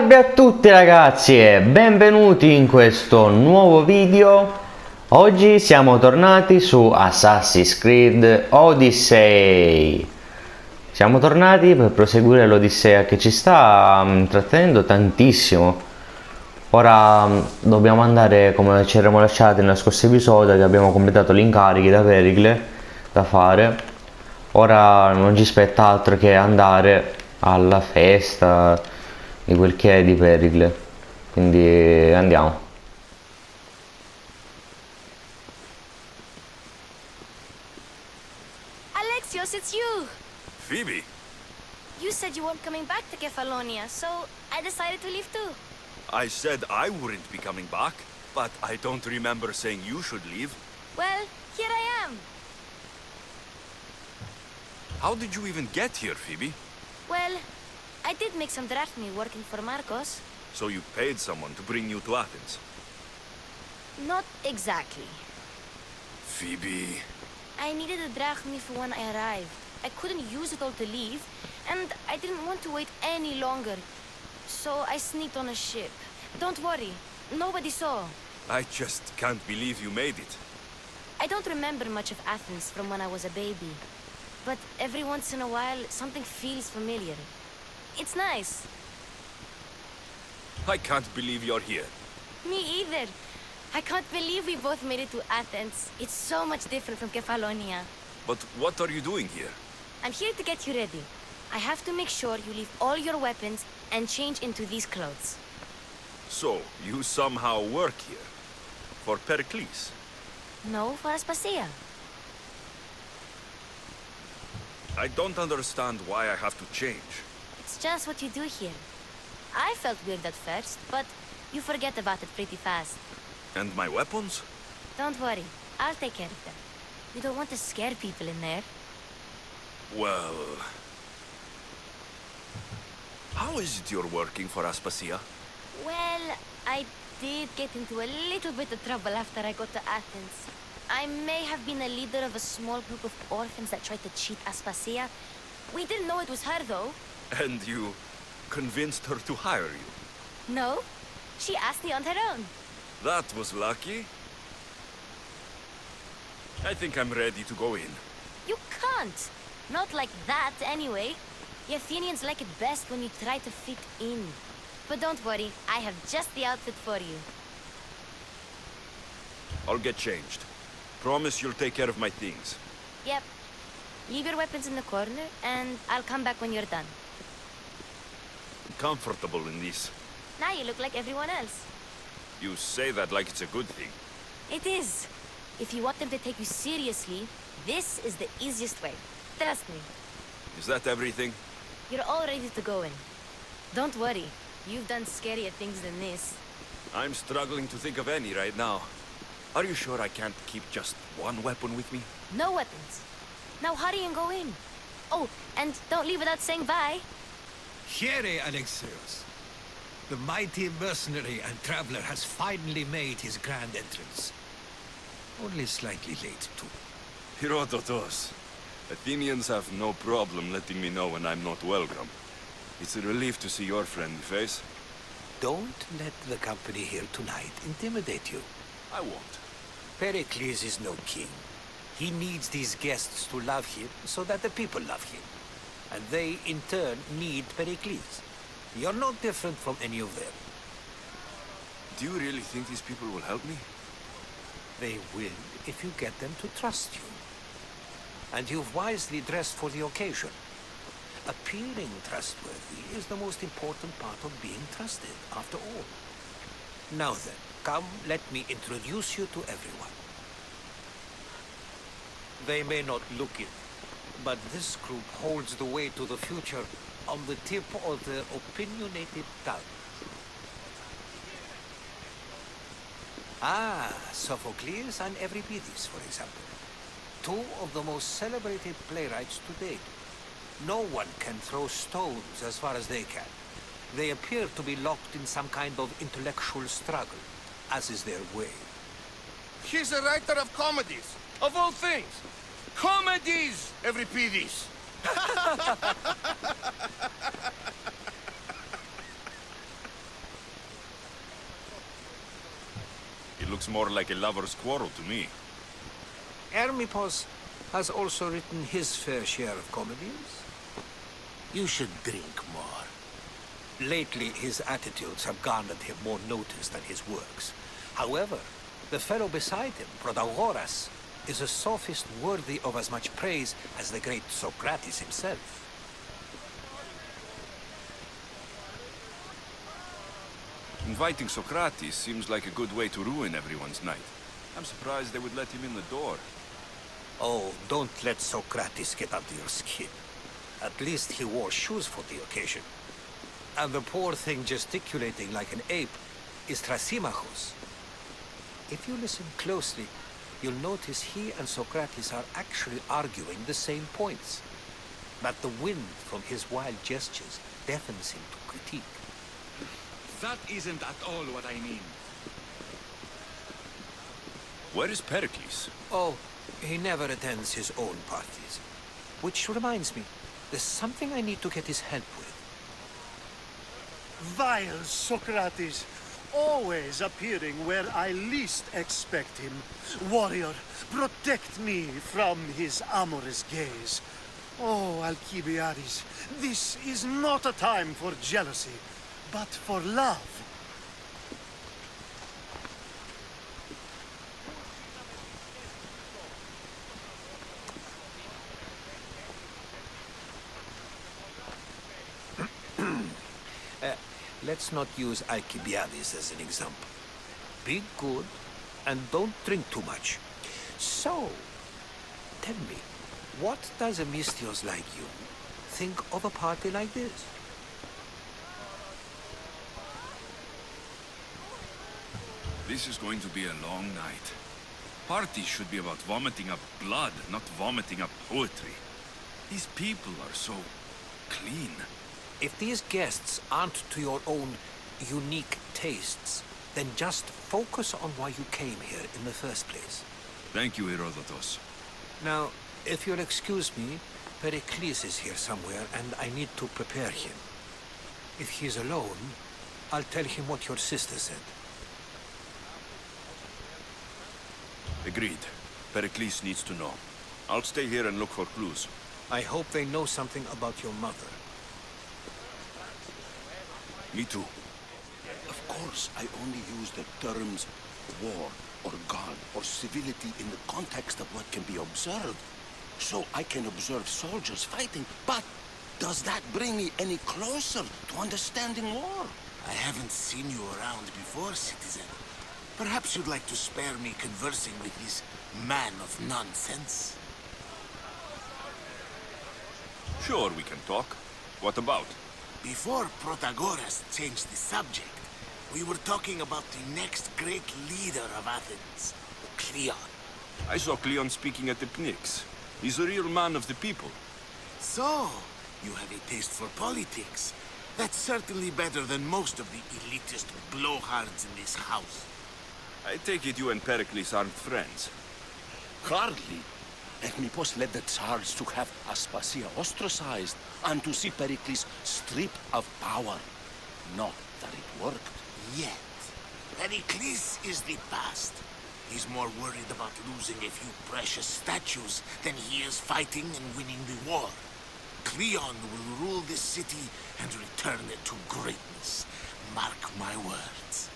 Salve a tutti ragazzi e benvenuti in questo nuovo video. Oggi siamo tornati su Assassin's Creed Odyssey. Siamo tornati per proseguire l'Odissea che ci sta trattenendo tantissimo. Ora dobbiamo andare, come ci eravamo lasciati nello scorso episodio, che abbiamo completato gli incarichi da Pericle da fare. Ora non ci spetta altro che andare alla festa di quel che è di Pericle, quindi andiamo. Alexios, it's you! Phoebe? You said you weren't coming back to Kefalonia, so I decided to leave too. I said I wouldn't be coming back, but I don't remember saying you should leave. Well, here I am. How did you even get here, Phoebe? Well, I did make some drachmi working for Marcos. So you paid someone to bring you to Athens? Not exactly. Phoebe... I needed a drachmi for when I arrived. I couldn't use it all to leave, and I didn't want to wait any longer. So I sneaked on a ship. Don't worry, nobody saw. I just can't believe you made it. I don't remember much of Athens from when I was a baby. But every once in a while, something feels familiar. It's nice. I can't believe you're here. Me either. I can't believe we both made it to Athens. It's so much different from Kefalonia. But what are you doing here? I'm here to get you ready. I have to make sure you leave all your weapons and change into these clothes. So, you somehow work here? For Pericles? No, for Aspasia. I don't understand why I have to change. It's just what you do here. I felt weird at first, but you forget about it pretty fast. And my weapons? Don't worry, I'll take care of them. You don't want to scare people in there. Well... How is it you're working for Aspasia? Well, I did get into a little bit of trouble after I got to Athens. I may have been a leader of a small group of orphans that tried to cheat Aspasia. We didn't know it was her, though. And you convinced her to hire you? No, she asked me on her own. That was lucky. I think I'm ready to go in. You can't. Not like that, anyway. The Athenians like it best when you try to fit in. But don't worry, I have just the outfit for you. I'll get changed. Promise you'll take care of my things. Yep. Leave your weapons in the corner, and I'll come back when you're done. Comfortable in this. Now you look like everyone else. You say that like it's a good thing. It is. If you want them to take you seriously, this is the easiest way. Trust me. Is that everything? You're all ready to go in. Don't worry. You've done scarier things than this. I'm struggling to think of any right now. Are you sure I can't keep just one weapon with me? No weapons. Now hurry and go in. Oh, and don't leave without saying bye. Here, Alexios. The mighty mercenary and traveler has finally made his grand entrance. Only slightly late, too. Herodotos. Athenians have no problem letting me know when I'm not welcome. It's a relief to see your friendly face. Don't let the company here tonight intimidate you. I won't. Pericles is no king. He needs these guests to love him so that the people love him. And they, in turn, need Pericles. You're no different from any of them. Do you really think these people will help me? They will if you get them to trust you. And you've wisely dressed for the occasion. Appearing trustworthy is the most important part of being trusted, after all. Now then, come, let me introduce you to everyone. They may not look it, but this group holds the way to the future on the tip of their opinionated tongue. Ah, Sophocles and Euripides, for example. Two of the most celebrated playwrights to date. No one can throw stones as far as they can. They appear to be locked in some kind of intellectual struggle, as is their way. He's a writer of comedies, of all things. Comedies, Euripides. looks more like a lover's quarrel to me. Hermippos has also written his fair share of comedies. You should drink more. Lately, his attitudes have garnered him more notice than his works. However, the fellow beside him, Protagoras, is a sophist worthy of as much praise as the great Socrates himself. Inviting Socrates seems like a good way to ruin everyone's night. I'm surprised they would let him in the door. Oh, don't let Socrates get under your skin. At least he wore shoes for the occasion. And the poor thing gesticulating like an ape is Thrasymachos. If you listen closely, you'll notice he and Socrates are actually arguing the same points. But the wind from his wild gestures deafens him to critique. That isn't at all what I mean. Where is Pericles? Oh, he never attends his own parties. Which reminds me, there's something I need to get his help with. Vile Socrates, always appearing where I least expect him. Warrior, protect me from his amorous gaze. Oh, Alcibiades, this is not a time for jealousy, but for love. Let's not use Alcibiades as an example. Be good, and don't drink too much. So, tell me, what does a Mystios like you think of a party like this? This is going to be a long night. Parties should be about vomiting up blood, not vomiting up poetry. These people are so clean. If these guests aren't to your own unique tastes, then just focus on why you came here in the first place. Thank you, Herodotus. Now, if you'll excuse me, Pericles is here somewhere, and I need to prepare him. If he's alone, I'll tell him what your sister said. Agreed. Pericles needs to know. I'll stay here and look for clues. I hope they know something about your mother. Me too. Of course, I only use the terms war, or god, or civility in the context of what can be observed. So I can observe soldiers fighting, but does that bring me any closer to understanding war? I haven't seen you around before, citizen. Perhaps you'd like to spare me conversing with this man of nonsense? Sure, we can talk. What about? Before Protagoras changed the subject, we were talking about the next great leader of Athens, Cleon. I saw Cleon speaking at the Pnyx. He's a real man of the people. So, you have a taste for politics. That's certainly better than most of the elitist blowhards in this house. I take it you and Pericles aren't friends. Hardly. Hermippos led the Tsars to have Aspasia ostracized and to see Pericles stripped of power. Not that it worked. Yet. Pericles is the past. He's more worried about losing a few precious statues than he is fighting and winning the war. Cleon will rule this city and return it to greatness. Mark my words.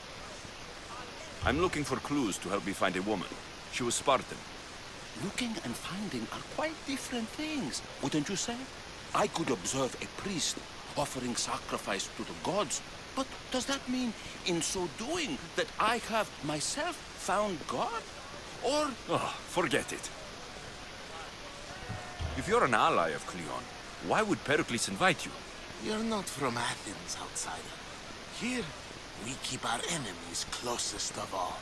I'm looking for clues to help me find a woman. She was Spartan. Looking and finding are quite different things, wouldn't you say? I could observe a priest offering sacrifice to the gods, but does that mean, in so doing, that I have myself found God? Or... Oh, forget it. If you're an ally of Cleon, why would Pericles invite you? You're not from Athens, outsider. Here, we keep our enemies closest of all.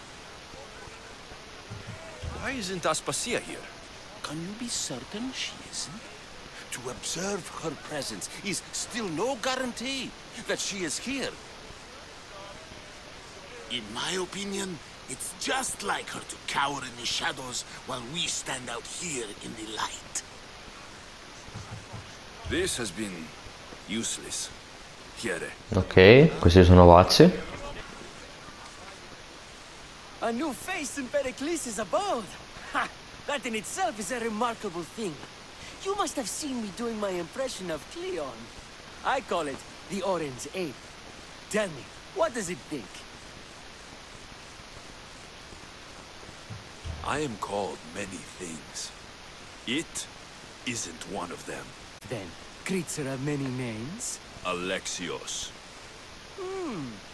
Why isn't Aspasia here? Can you be certain she isn't? To observe her presence is still no guarantee that she is here. In my opinion, it's just like her to cower in the shadows while we stand out here in the light. This has been useless. Here. Ok, questi sono pazzi. A new face in Pericles' abode! Ha! That in itself is a remarkable thing. You must have seen me doing my impression of Cleon. I call it the Orange Ape. Tell me, what does it think? I am called many things. It isn't one of them. Then, creature of many names? Alexios.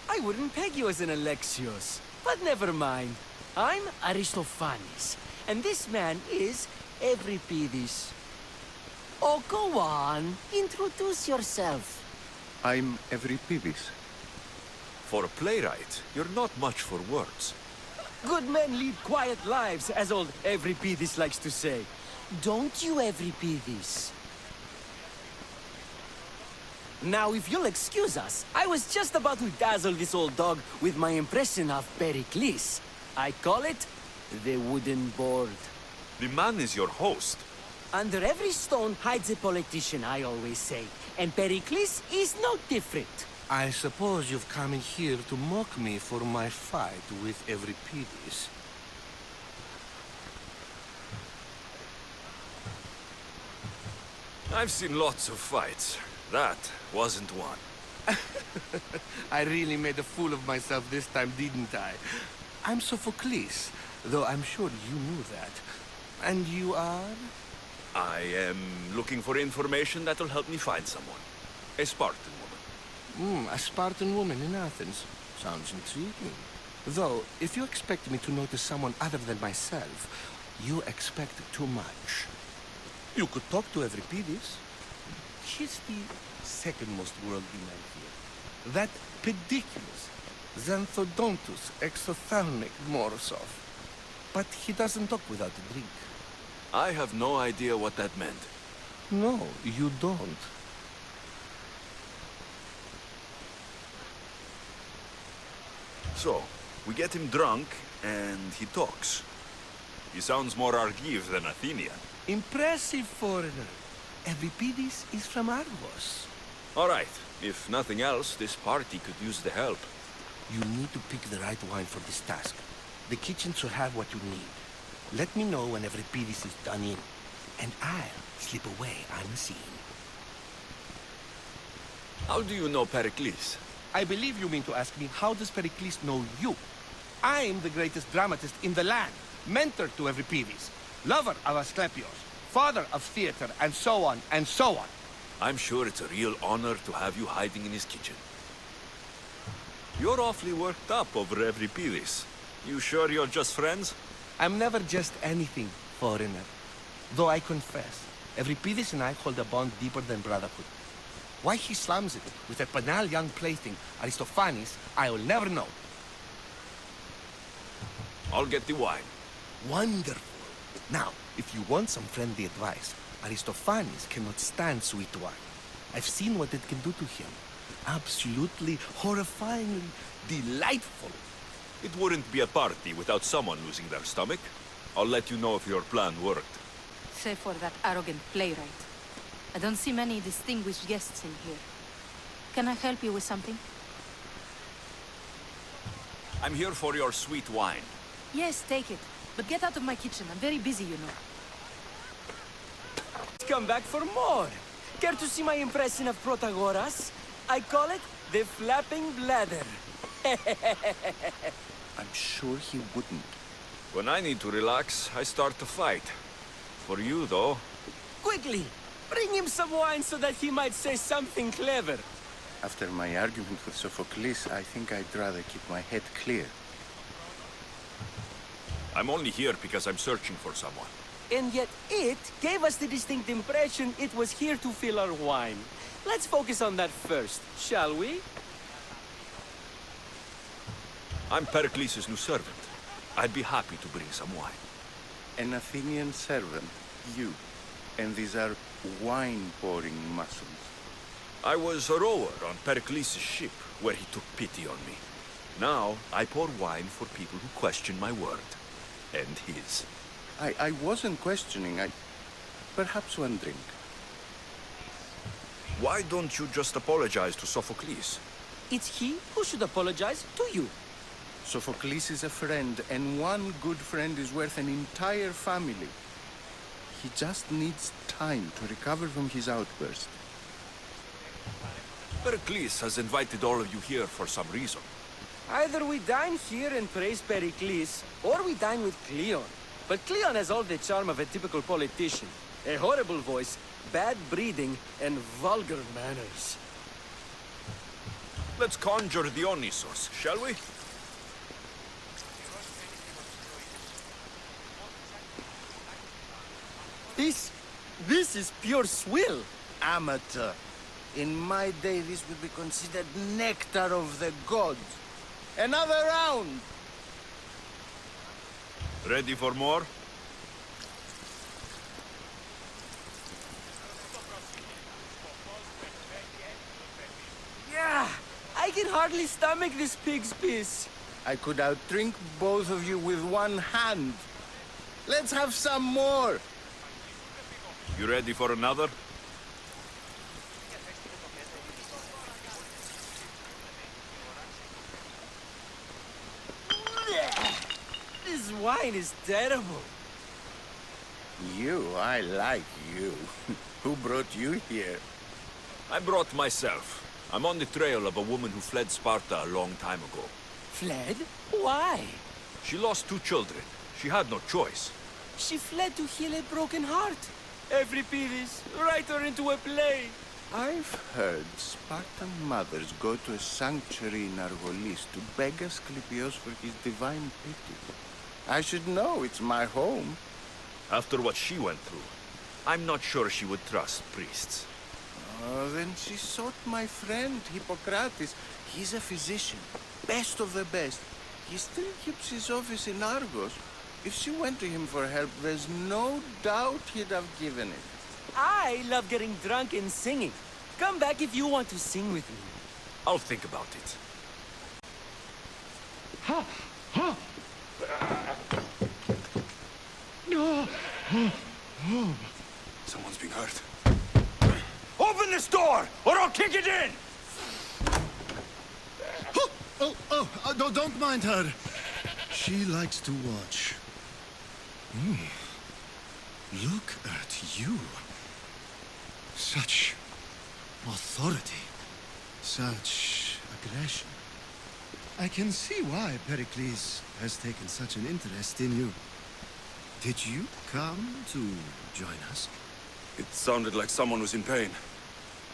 I wouldn't peg you as an Alexios. But never mind. I'm Aristophanes, and this man is Euripides. Oh, go on. Introduce yourself. I'm Euripides. For a playwright, you're not much for words. Good men lead quiet lives, as old Euripides likes to say. Don't you, Euripides? Now, if you'll excuse us, I was just about to dazzle this old dog with my impression of Pericles. I call it the wooden board. The man is your host. Under every stone hides a politician, I always say. And Pericles is no different. I suppose you've come in here to mock me for my fight with Euripides. I've seen lots of fights. That wasn't one. I really made a fool of myself this time, didn't I? I'm Sophocles, though I'm sure you knew that. And you are? I am looking for information that'll help me find someone. A Spartan woman. A Spartan woman in Athens. Sounds intriguing. Though, if you expect me to notice someone other than myself, you expect too much. You could talk to Euripides. He's the second most worldly man here. That pediculous, Xanthodontus exophthalmic Morosov. But he doesn't talk without a drink. I have no idea what that meant. No, you don't. So, we get him drunk, and he talks. He sounds more Argive than Athenian. Impressive, foreigner. Euripides is from Argos. All right, if nothing else, this party could use the help. You need to pick the right wine for this task. The kitchen should have what you need. Let me know when Euripides is done in, and I'll slip away unseen. How do you know Pericles? I believe you mean to ask me, how does Pericles know you? I'm the greatest dramatist in the land, mentor to Euripides, lover of Asclepios, father of theater, and so on, and so on. I'm sure it's a real honor to have you hiding in his kitchen. You're awfully worked up over Euripides. You sure you're just friends? I'm never just anything, foreigner. Though I confess, Euripides and I hold a bond deeper than brotherhood. Why he slams it with that banal young plaything, Aristophanes, I will never know. I'll get the wine. Wonderful. Now, if you want some friendly advice, Aristophanes cannot stand sweet wine. I've seen what it can do to him. Absolutely, horrifyingly delightful. It wouldn't be a party without someone losing their stomach. I'll let you know if your plan worked. Save for that arrogant playwright. I don't see many distinguished guests in here. Can I help you with something? I'm here for your sweet wine. Yes, take it. But get out of my kitchen. I'm very busy, you know. Come back for more. Care to see my impression of Protagoras? I call it the flapping bladder. I'm sure he wouldn't. When I need to relax, I start to fight. For you, though. Quickly, bring him some wine so that he might say something clever. After my argument with Sophocles, I think I'd rather keep my head clear. I'm only here because I'm searching for someone. And yet it gave us the distinct impression it was here to fill our wine. Let's focus on that first, shall we? I'm Pericles' new servant. I'd be happy to bring some wine. An Athenian servant, you. And these are wine-pouring muscles. I was a rower on Pericles' ship, where he took pity on me. Now, I pour wine for people who question my word. And his. I wasn't questioning. Perhaps one drink. Why don't you just apologize to Sophocles? It's he who should apologize to you. Sophocles is a friend, and one good friend is worth an entire family. He just needs time to recover from his outburst. Pericles has invited all of you here for some reason. Either we dine here and praise Pericles, or we dine with Cleon. But Cleon has all the charm of a typical politician. A horrible voice, bad breeding, and vulgar manners. Let's conjure Dionysos, shall we? This is pure swill. Amateur. In my day, this would be considered nectar of the gods. Another round! Ready for more? Yeah, I can hardly stomach this pig's piss. I could outdrink both of you with one hand. Let's have some more! You ready for another? This wine is terrible. I like you. Who brought you here? I brought myself. I'm on the trail of a woman who fled Sparta a long time ago. Fled? Why? She lost 2 children. She had no choice. She fled to heal a broken heart. Euripides, write her into a play. I've heard Spartan mothers go to a sanctuary in Argolis to beg Asclepios for his divine pity. I should know, it's my home. After what she went through, I'm not sure she would trust priests. Oh, then she sought my friend, Hippocrates. He's a physician, best of the best. He still keeps his office in Argos. If she went to him for help, there's no doubt he'd have given it. I love getting drunk and singing. Come back if you want to sing with me. I'll think about it. Someone's being hurt. Open this door, or I'll kick it in! Don't mind her. She likes to watch. Look at you. Such authority. Such aggression. I can see why Pericles has taken such an interest in you. Did you come to join us? It sounded like someone was in pain.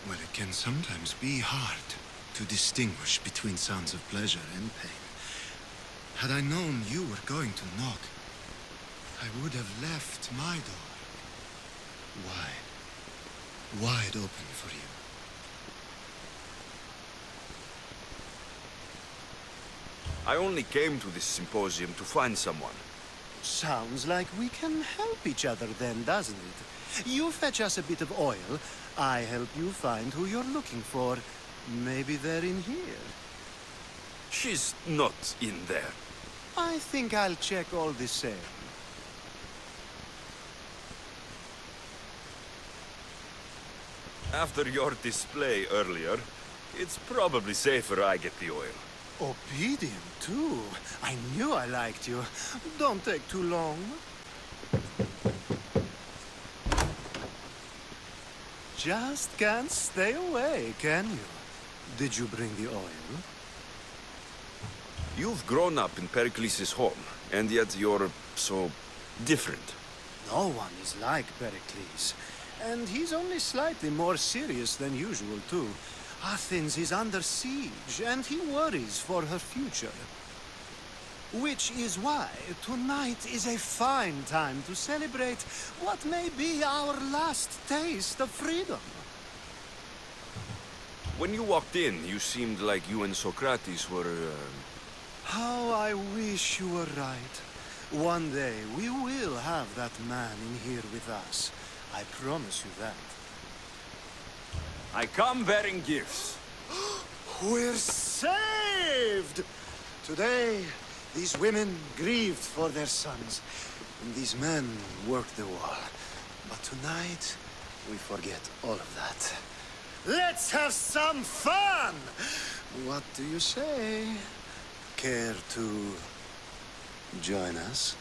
Well, it can sometimes be hard to distinguish between sounds of pleasure and pain. Had I known you were going to knock, I would have left my door wide open for you. I only came to this symposium to find someone. Sounds like we can help each other then, doesn't it? You fetch us a bit of oil, I help you find who you're looking for. Maybe they're in here. She's not in there. I think I'll check all the same. After your display earlier, it's probably safer I get the oil. Obedient, too. I knew I liked you. Don't take too long. Just can't stay away, can you? Did you bring the oil? You've grown up in Pericles' home, and yet you're so different. No one is like Pericles. And he's only slightly more serious than usual, too. Athens is under siege, and he worries for her future. Which is why tonight is a fine time to celebrate what may be our last taste of freedom. When you walked in, you seemed like you and Socrates were, How I wish you were right. One day we will have that man in here with us. I promise you that. I come bearing gifts. We're saved! Today, these women grieved for their sons, and these men worked the wall. But tonight, we forget all of that. Let's have some fun! What do you say? Care to join us?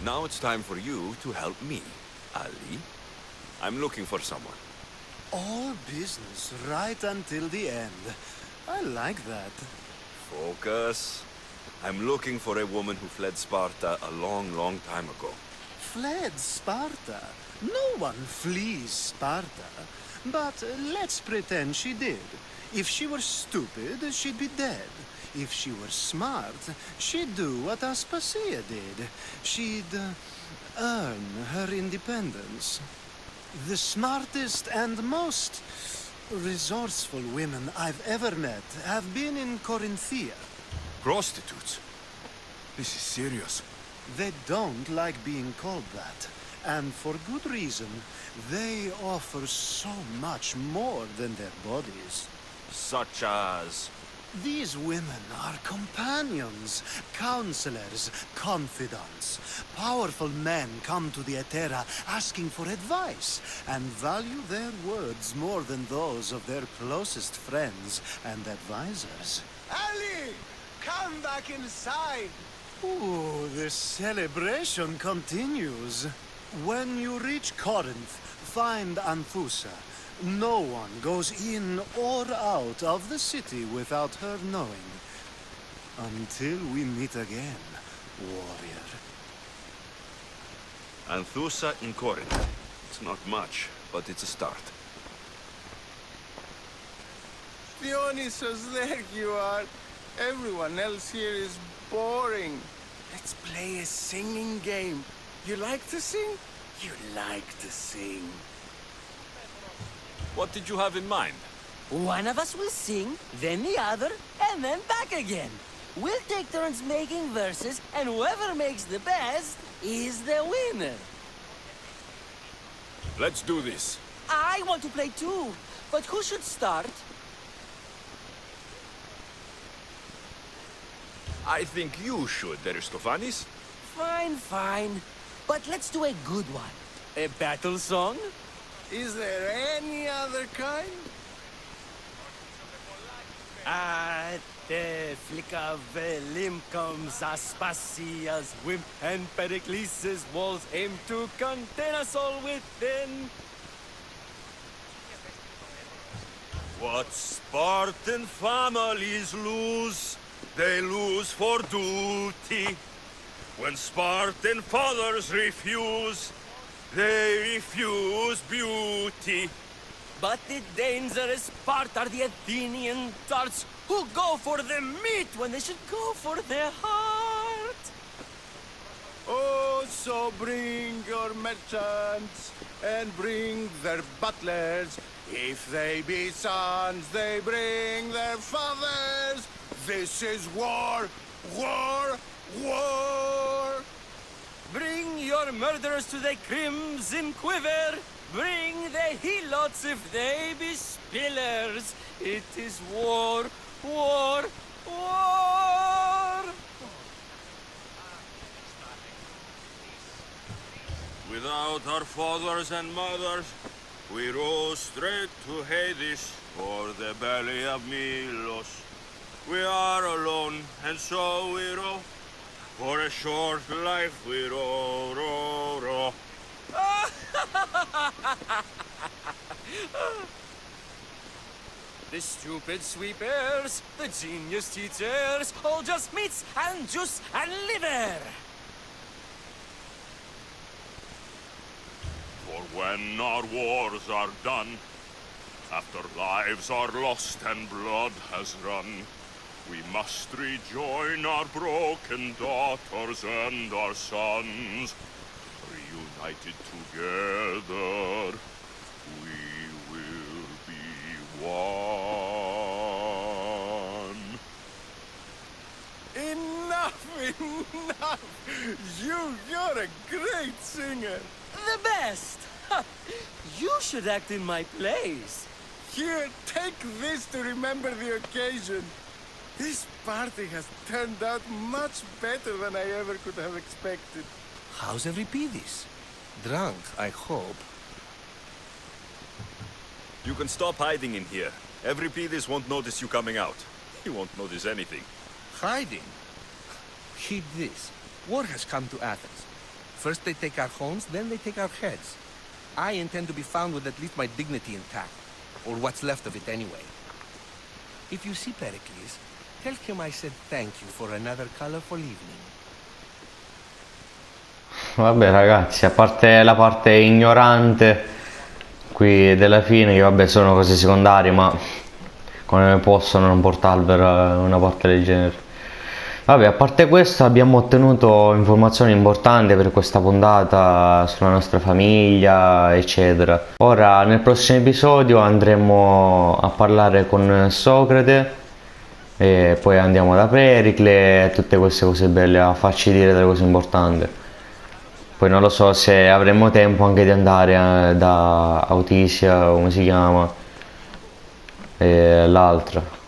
Now it's time for you to help me, Ali. I'm looking for someone. All business right until the end. I like that. Focus. I'm looking for a woman who fled Sparta a long, long time ago. Fled Sparta? No one flees Sparta. But let's pretend she did. If she were stupid, she'd be dead. If she were smart, she'd do what Aspasia did. She'd earn her independence. The smartest and most resourceful women I've ever met have been in Corinthia. Prostitutes? This is serious. They don't like being called that. And for good reason. They offer so much more than their bodies. Such as... These women are companions, counselors, confidants. Powerful men come to the Etera asking for advice and value their words more than those of their closest friends and advisors. Ali! Come back inside! Ooh, the celebration continues. When you reach Corinth, find Anthusa. No one goes in or out of the city without her knowing. Until we meet again, warrior. Anthusa in Corinth. It's not much, but it's a start. Dionysus, there you are. Everyone else here is boring. Let's play a singing game. You like to sing? You like to sing. What did you have in mind? One of us will sing, then the other, and then back again. We'll take turns making verses, and whoever makes the best is the winner. Let's do this. I want to play too, but who should start? I think you should, Aristophanes. Fine, fine. But let's do a good one. A battle song? Is there any other kind? At the flick of a limb comes Aspasia's whim, and Pericles' walls aim to contain us all within. What Spartan families lose, they lose for duty. When Spartan fathers refuse, they refuse beauty. But the dangerous part are the Athenian tarts who go for the meat when they should go for their heart. Oh, so bring your merchants and bring their butlers. If they be sons, they bring their fathers. This is war, war, war. Bring your murderers to the crimson quiver. Bring the helots if they be spillers. It is war, war, war. Without our fathers and mothers, we rose straight to Hades for the belly of Milos. We are alone, and so we row. For a short life we row, row, row. The stupid sweepers, the genius teachers, all just meats and juice and liver. For when our wars are done, after lives are lost and blood has run, we must rejoin our broken daughters and our sons. Reunited together, we will be one. Enough, enough! You're a great singer. The best! You should act in my plays. Here, take this to remember the occasion. This party has turned out much better than I ever could have expected. How's Euripides? Drunk, I hope. You can stop hiding in here. Euripides won't notice you coming out. He won't notice anything. Hiding? Heed this. War has come to Athens. First they take our homes, then they take our heads. I intend to be found with at least my dignity intact. Or what's left of it anyway. If you see Pericles, tell him I said thank you for another colorful evening. Vabbè ragazzi, a parte la parte ignorante qui della fine, che vabbè sono cose secondarie, ma come possono non portarvela una parte del genere. Vabbè, a parte questo abbiamo ottenuto informazioni importanti per questa puntata sulla nostra famiglia, eccetera. Ora nel prossimo episodio andremo a parlare con Socrate e poi andiamo da Pericle e tutte queste cose belle, a farci dire delle cose importanti. Poi non lo so se avremo tempo anche di andare da Odyssey, come si chiama, e l'altra.